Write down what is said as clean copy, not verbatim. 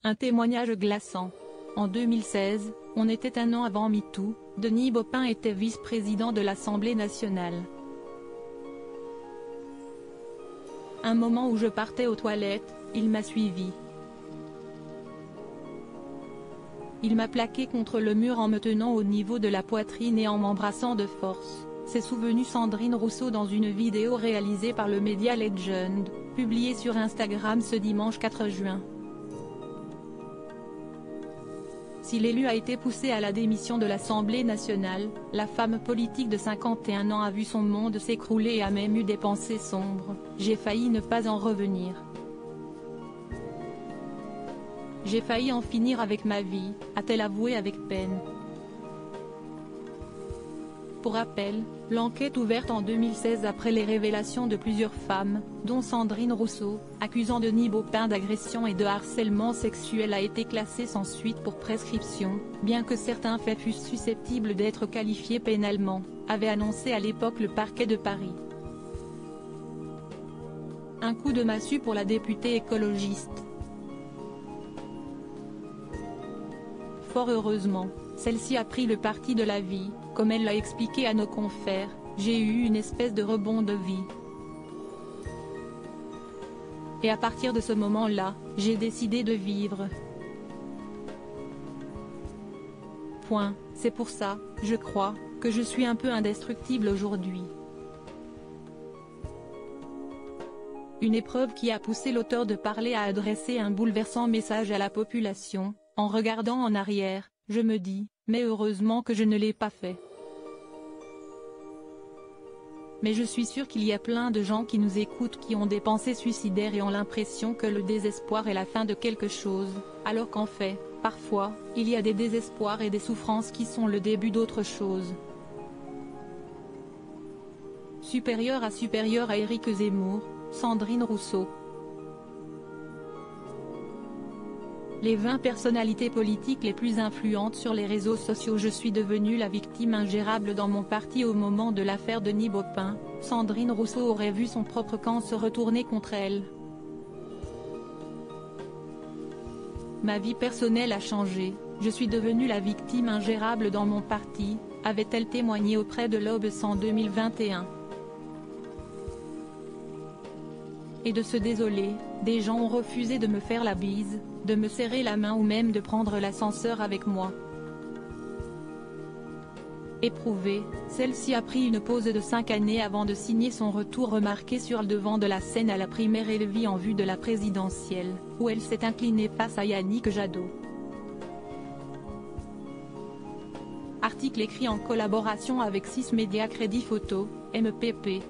Un témoignage glaçant. En 2016, on était un an avant MeToo, Denis Baupin était vice-président de l'Assemblée nationale. Un moment où je partais aux toilettes, il m'a suivi. Il m'a plaqué contre le mur en me tenant au niveau de la poitrine et en m'embrassant de force. S'est souvenue Sandrine Rousseau dans une vidéo réalisée par le média Legend, publiée sur Instagram ce dimanche 4 juin. Si l'élu a été poussé à la démission de l'Assemblée nationale, la femme politique de 51 ans a vu son monde s'écrouler et a même eu des pensées sombres. J'ai failli ne pas en revenir. J'ai failli en finir avec ma vie, a-t-elle avoué avec peine. Pour rappel, l'enquête ouverte en 2016 après les révélations de plusieurs femmes, dont Sandrine Rousseau, accusant Denis Baupin d'agression et de harcèlement sexuel a été classée sans suite pour prescription, bien que certains faits fussent susceptibles d'être qualifiés pénalement, avait annoncé à l'époque le parquet de Paris. Un coup de massue pour la députée écologiste. Fort heureusement, celle-ci a pris le parti de la vie, comme elle l'a expliqué à nos confrères, j'ai eu une espèce de rebond de vie. Et à partir de ce moment-là, j'ai décidé de vivre. Point. C'est pour ça, je crois, que je suis un peu indestructible aujourd'hui. Une épreuve qui a poussé l'auteur de parler à adresser un bouleversant message à la population. En regardant en arrière, je me dis, mais heureusement que je ne l'ai pas fait. Mais je suis sûr qu'il y a plein de gens qui nous écoutent qui ont des pensées suicidaires et ont l'impression que le désespoir est la fin de quelque chose, alors qu'en fait, parfois, il y a des désespoirs et des souffrances qui sont le début d'autre chose. Supérieur à Éric Zemmour, Sandrine Rousseau. Les 20 personnalités politiques les plus influentes sur les réseaux sociaux. Je suis devenue la victime ingérable dans mon parti au moment de l'affaire Denis Baupin. Sandrine Rousseau aurait vu son propre camp se retourner contre elle. Ma vie personnelle a changé, je suis devenue la victime ingérable dans mon parti, avait-elle témoigné auprès de l'Obs en 2021. Et de se désoler, des gens ont refusé de me faire la bise, de me serrer la main ou même de prendre l'ascenseur avec moi. Éprouvée, celle-ci a pris une pause de 5 années avant de signer son retour remarqué sur le devant de la scène à la primaire Lévy en vue de la présidentielle, où elle s'est inclinée face à Yannick Jadot. Article écrit en collaboration avec 6 médias Crédit Photo, MPP.